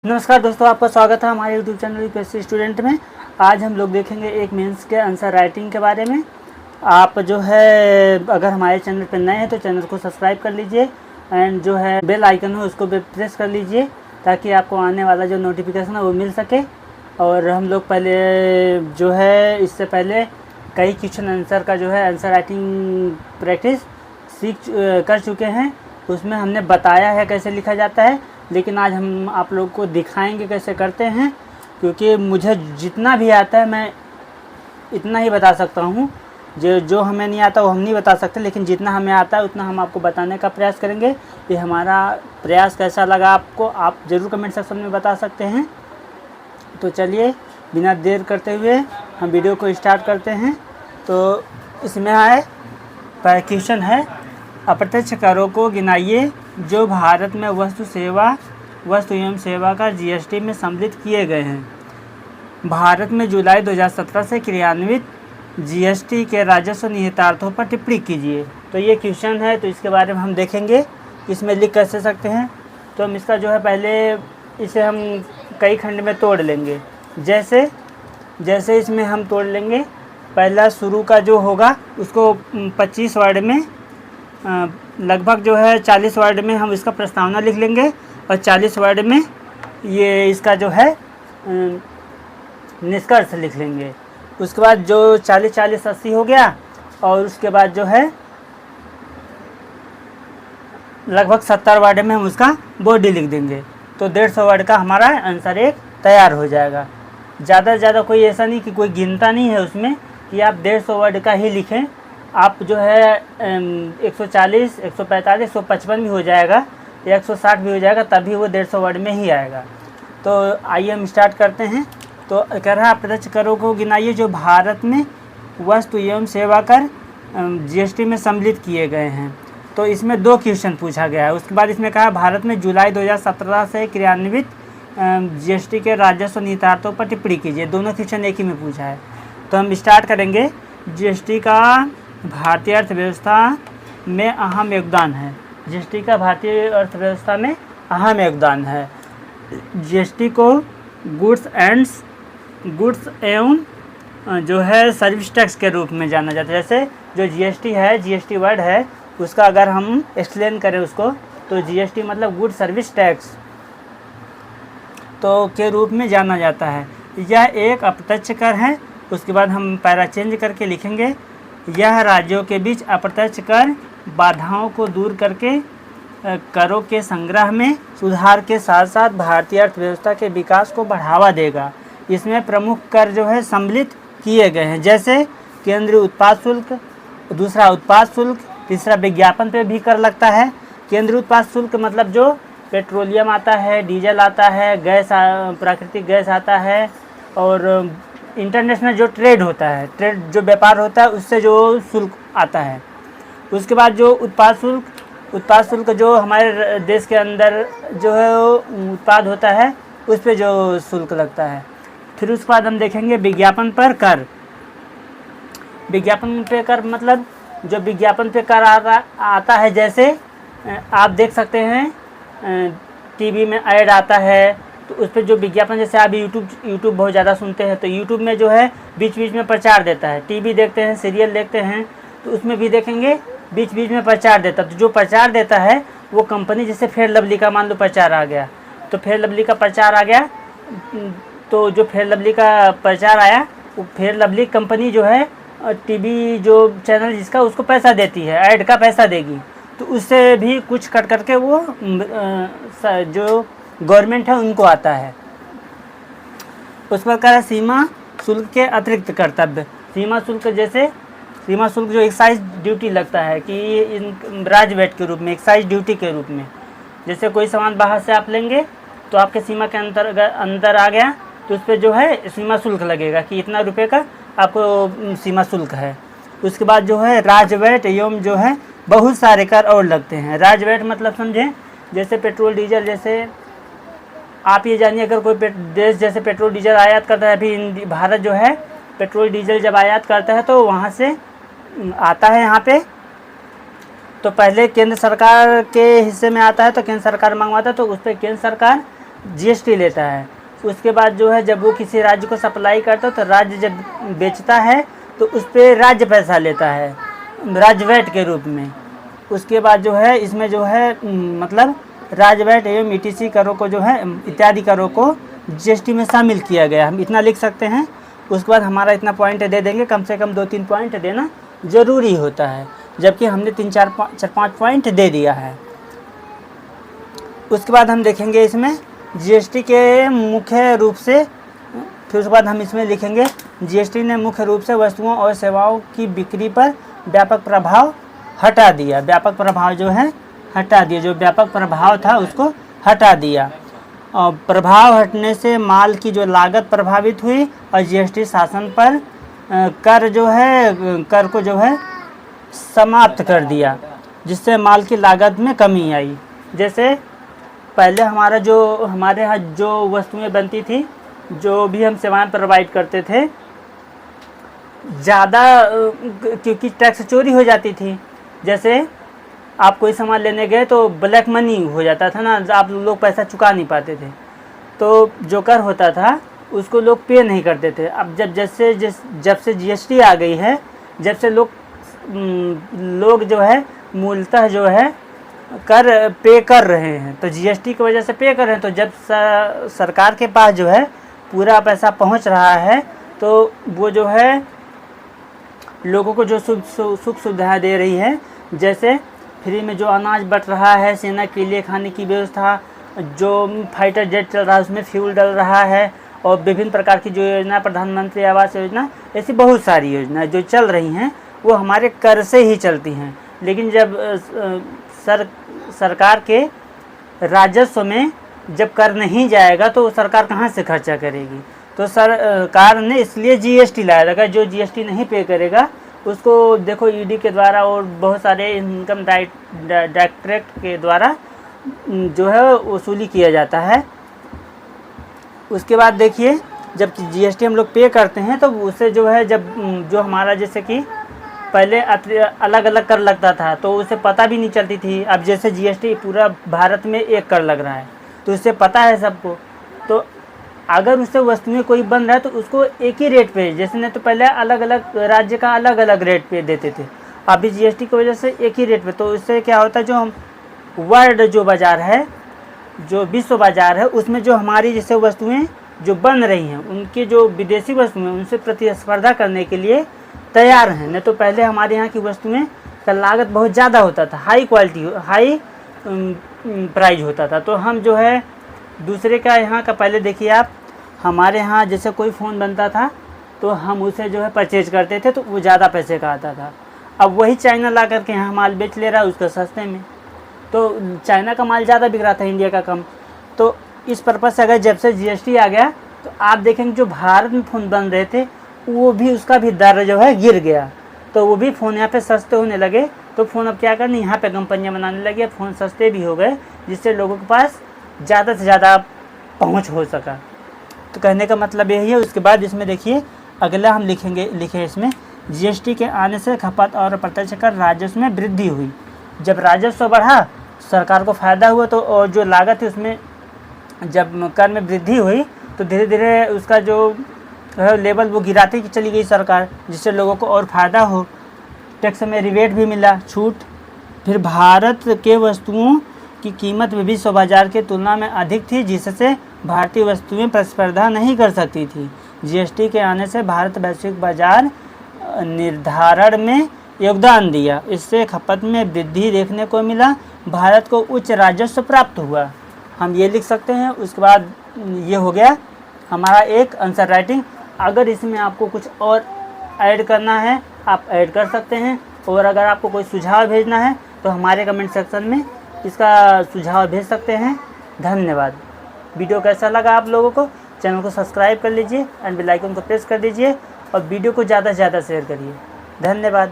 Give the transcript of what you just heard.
नमस्कार दोस्तों, आपका स्वागत है हमारे यूट्यूब चैनल यूपीएससी स्टूडेंट में। आज हम लोग देखेंगे एक मेंस के आंसर राइटिंग के बारे में। आप जो है अगर हमारे चैनल पर नए हैं तो चैनल को सब्सक्राइब कर लीजिए एंड जो है बेल आइकन हो उसको भी प्रेस कर लीजिए ताकि आपको आने वाला जो नोटिफिकेशन है वो मिल सके। और हम लोग पहले जो है इससे पहले कई क्वेश्चन आंसर का जो है आंसर राइटिंग प्रैक्टिस कर चुके हैं। उसमें हमने बताया है कैसे लिखा जाता है, लेकिन आज हम आप लोग को दिखाएंगे कैसे करते हैं, क्योंकि मुझे जितना भी आता है मैं इतना ही बता सकता हूँ। जो हमें नहीं आता वो हम नहीं बता सकते, लेकिन जितना हमें आता है उतना हम आपको बताने का प्रयास करेंगे। ये हमारा प्रयास कैसा लगा आपको, आप ज़रूर कमेंट सेक्शन में बता सकते हैं। तो चलिए बिना देर करते हुए हम वीडियो को स्टार्ट करते हैं। तो इसमें क्वेश्चन है, अप्रत्यक्ष करों को गिनाइए जो भारत में वस्तु एवं सेवा कर जीएसटी में सम्मिलित किए गए हैं। भारत में जुलाई 2017 से क्रियान्वित जीएसटी के राजस्व निहितार्थों पर टिप्पणी कीजिए। तो ये क्वेश्चन है, तो इसके बारे में हम देखेंगे इसमें लिख कैसे सकते हैं। तो हम इसका जो है पहले इसे हम कई खंड में तोड़ लेंगे। जैसे इसमें हम तोड़ लेंगे, पहला शुरू का जो होगा उसको 25 वर्ड में लगभग जो है 40 वर्ड में हम इसका प्रस्तावना लिख लेंगे और 40 वर्ड में ये इसका जो है निष्कर्ष लिख लेंगे। उसके बाद जो 40-40-80 हो गया, और उसके बाद जो है लगभग 70 वर्ड में हम उसका बॉडी लिख देंगे। तो 150 वर्ड का हमारा आंसर एक तैयार हो जाएगा। ज़्यादा से ज़्यादा कोई ऐसा नहीं कि कोई गिनता नहीं है उसमें कि आप 150 वर्ड का ही लिखें। आप जो है 140, 145, 155 भी हो जाएगा या 160 भी हो जाएगा, तभी वो 150 वर्ड में ही आएगा। तो आइए हम स्टार्ट करते हैं। तो कह रहा है अप्रत्यक्ष करों को गिनाइए जो भारत में वस्तु एवं सेवा कर जीएसटी में सम्मिलित किए गए हैं। तो इसमें 2 क्वेश्चन पूछा गया है। उसके बाद इसमें कहा भारत में जुलाई 2017 से क्रियान्वित जीएसटी के राजस्व निहितार्थों पर टिप्पणी कीजिए। दोनों क्वेश्चन एक ही में पूछा है। तो हम स्टार्ट करेंगे। जीएसटी का भारतीय अर्थव्यवस्था में अहम योगदान है। जीएसटी का भारतीय अर्थव्यवस्था में अहम योगदान है। जीएसटी को गुड्स एवं जो है सर्विस टैक्स के रूप में जाना जाता है। जैसे जो जीएसटी है, जीएसटी वर्ड है, उसका अगर हम एक्सप्लेन करें उसको, तो जीएसटी मतलब गुड सर्विस टैक्स तो के रूप में जाना जाता है। यह एक अप्रत्यक्ष कर है। उसके बाद हम पैरा चेंज करके लिखेंगे, यह राज्यों के बीच अप्रत्यक्ष कर बाधाओं को दूर करके करों के संग्रह में सुधार के साथ साथ भारतीय अर्थव्यवस्था के विकास को बढ़ावा देगा। इसमें प्रमुख कर जो है सम्मिलित किए गए हैं, जैसे केंद्रीय उत्पाद शुल्क, दूसरा उत्पाद शुल्क, तीसरा विज्ञापन पे भी कर लगता है। केंद्रीय उत्पाद शुल्क मतलब जो पेट्रोलियम आता है, डीजल आता है, प्राकृतिक गैस आता है, और इंटरनेशनल जो ट्रेड होता है, जो व्यापार होता है, उससे जो शुल्क आता है। उसके बाद जो उत्पाद शुल्क जो हमारे देश के अंदर जो है उत्पाद होता है उस पे जो शुल्क लगता है। फिर उसके बाद हम देखेंगे विज्ञापन पर कर। विज्ञापन पे कर मतलब जो विज्ञापन पे कर आता है, जैसे आप देख सकते हैं टीवी में ऐड आता है, तो उस पर जो विज्ञापन, जैसे आप यूट्यूब बहुत ज़्यादा सुनते हैं, तो यूट्यूब में जो है बीच बीच में प्रचार देता है। टीवी देखते हैं, सीरियल देखते हैं, तो उसमें भी देखेंगे बीच बीच में प्रचार देता है। तो जो प्रचार देता है वो कंपनी, जैसे फेयर लवली का मान लो प्रचार आ गया, तो फेयर लवली का प्रचार आ गया, तो जो फेयर लवली का प्रचार आया, वो फेयर लवली कंपनी जो है टीवी जो चैनल जिसका, उसको पैसा देती है, ऐड का पैसा देगी। तो उससे भी कुछ कट करके वो जो गवर्नमेंट है उनको आता है। उस प्रकार सीमा शुल्क के अतिरिक्त कर्तव्य। सीमा शुल्क जो एक्साइज ड्यूटी लगता है कि राजवैट के रूप में, एक्साइज ड्यूटी के रूप में, जैसे कोई सामान बाहर से आप लेंगे तो आपके सीमा के अंदर आ गया, तो उस पर जो है सीमा शुल्क लगेगा कि इतना रुपये का आपको सीमा शुल्क है। उसके बाद जो है राजवैट एवं जो है बहुत सारे कर और लगते हैं। राजवैट मतलब समझें, जैसे पेट्रोल डीजल, जैसे आप ये जानिए अगर कोई देश जैसे पेट्रोल डीजल आयात करता है, अभी भारत जो है पेट्रोल डीजल जब आयात करता है तो वहाँ से आता है यहाँ पे, तो पहले केंद्र सरकार के हिस्से में आता है तो केंद्र सरकार मंगवाता है, तो उस पर केंद्र सरकार जीएसटी लेता है। उसके बाद जो है जब वो किसी राज्य को सप्लाई करता है तो राज्य जब बेचता है तो उस पर राज्य पैसा लेता है राज्य वैट के रूप में। उसके बाद जो है इसमें जो है मतलब राज्य वैट एवं ईटीसी करों को जो है इत्यादि करों को जीएसटी में शामिल किया गया। हम इतना लिख सकते हैं। उसके बाद हमारा इतना पॉइंट दे देंगे, कम से कम 2-3 पॉइंट देना ज़रूरी होता है, जबकि हमने 3-4-5 पॉइंट दे दिया है। उसके बाद हम देखेंगे इसमें जीएसटी के मुख्य रूप से, फिर उसके बाद हम इसमें लिखेंगे जीएसटी ने मुख्य रूप से वस्तुओं और सेवाओं की बिक्री पर व्यापक प्रभाव हटा दिया। व्यापक प्रभाव जो है हटा दिया, जो व्यापक प्रभाव था उसको हटा दिया। और प्रभाव हटने से माल की जो लागत प्रभावित हुई और जीएसटी शासन पर कर जो है कर को जो है समाप्त कर दिया, जिससे माल की लागत में कमी आई। जैसे पहले हमारे यहाँ जो वस्तुएं बनती थी, जो भी हम सेवाएं प्रोवाइड करते थे, ज़्यादा क्योंकि टैक्स चोरी हो जाती थी। जैसे आप कोई सामान लेने गए तो ब्लैक मनी हो जाता था ना, आप लोग पैसा चुका नहीं पाते थे, तो जो कर होता था उसको लोग पे नहीं करते थे। अब जब से जीएसटी आ गई है, जब से लोग जो है मूलतः जो है कर पे कर रहे हैं, तो जीएसटी की वजह से पे कर रहे हैं। तो जब सरकार के पास जो है पूरा पैसा पहुंच रहा है, तो वो जो है लोगों को जो सुख सुविधाएँ दे रही है, जैसे फ्री में जो अनाज बंट रहा है, सेना के लिए खाने की व्यवस्था, जो फाइटर जेट चल रहा है उसमें फ्यूल डल रहा है, और विभिन्न प्रकार की जो योजना, प्रधानमंत्री आवास योजना, ऐसी बहुत सारी योजनाएं जो चल रही हैं वो हमारे कर से ही चलती हैं। लेकिन जब सरकार के राजस्व में जब कर नहीं जाएगा तो सरकार कहाँ से खर्चा करेगी। तो सरकार ने इसलिए जीएसटी लाया था। जो जीएसटी नहीं पे करेगा उसको देखो ईडी के द्वारा और बहुत सारे इनकम डायरेक्टरेट के द्वारा जो है वसूली किया जाता है। उसके बाद देखिए जब जीएसटी हम लोग पे करते हैं तो उससे जो है जो हमारा जैसे कि पहले अलग अलग कर लगता था तो उसे पता भी नहीं चलती थी। अब जैसे जीएसटी पूरा भारत में एक कर लग रहा है तो उससे पता है सबको। तो अगर उससे वस्तुएं कोई बन रहा है तो उसको एक ही रेट पे, जैसे नहीं तो पहले अलग अलग राज्य का अलग अलग रेट पे देते थे, अभी जीएसटी की वजह से एक ही रेट पे। तो उससे क्या होता है, जो हम वर्ल्ड जो बाज़ार है, जो विश्व बाज़ार है, उसमें जो हमारी जैसे वस्तुएं जो बन रही हैं, उनकी जो विदेशी वस्तुएं उनसे प्रतिस्पर्धा करने के लिए तैयार हैं। नहीं तो पहले हमारे यहाँ की वस्तुएं का लागत बहुत ज़्यादा होता था, हाई क्वालिटी, हाई प्राइस होता था। तो हम जो है दूसरे का यहाँ का, पहले देखिए आप, हमारे यहाँ जैसे कोई फ़ोन बनता था तो हम उसे जो है परचेज करते थे तो वो ज़्यादा पैसे का आता था। अब वही चाइना ला करके यहाँ माल बेच ले रहा है उसका सस्ते में, तो चाइना का माल ज़्यादा बिक रहा था, इंडिया का कम। तो इस पर्पज़ से अगर जब से जीएसटी आ गया तो आप देखेंगे जो भारत में फ़ोन बन रहे थे वो भी, उसका भी दर जो है गिर गया। तो वो भी फ़ोन यहाँ पे सस्ते होने लगे। तो फ़ोन अब क्या करने, यहाँ पे कंपनियाँ बनाने लगी, फ़ोन सस्ते भी हो गए, जिससे लोगों के पास ज़्यादा से ज़्यादा पहुँच हो सका। तो कहने का मतलब यही है। उसके बाद इसमें देखिए अगला हम लिखे इसमें जीएसटी के आने से खपत और प्रत्यक्ष कर राजस्व में वृद्धि हुई। जब राजस्व बढ़ा सरकार को फ़ायदा हुआ, तो और जो लागत है उसमें जब कर में वृद्धि हुई तो धीरे धीरे उसका जो लेवल वो गिराती चली गई सरकार, जिससे लोगों को और फ़ायदा हो। टैक्स में रिबेट भी मिला, छूट। फिर भारत के वस्तुओं की कीमत विश्व बाज़ार की तुलना में अधिक थी, जिससे भारतीय वस्तुएं प्रतिस्पर्धा नहीं कर सकती थी। जीएसटी के आने से भारत वैश्विक बाजार निर्धारण में योगदान दिया, इससे खपत में वृद्धि देखने को मिला, भारत को उच्च राजस्व प्राप्त हुआ। हम ये लिख सकते हैं। उसके बाद ये हो गया हमारा एक आंसर राइटिंग। अगर इसमें आपको कुछ और ऐड करना है आप ऐड कर सकते हैं, और अगर आपको कोई सुझाव भेजना है तो हमारे कमेंट सेक्शन में इसका सुझाव भेज सकते हैं। धन्यवाद। वीडियो कैसा लगा आप लोगों को, चैनल को सब्सक्राइब कर लीजिए एंड बेल आइकन को प्रेस कर दीजिए और वीडियो को ज़्यादा से ज़्यादा शेयर करिए। धन्यवाद।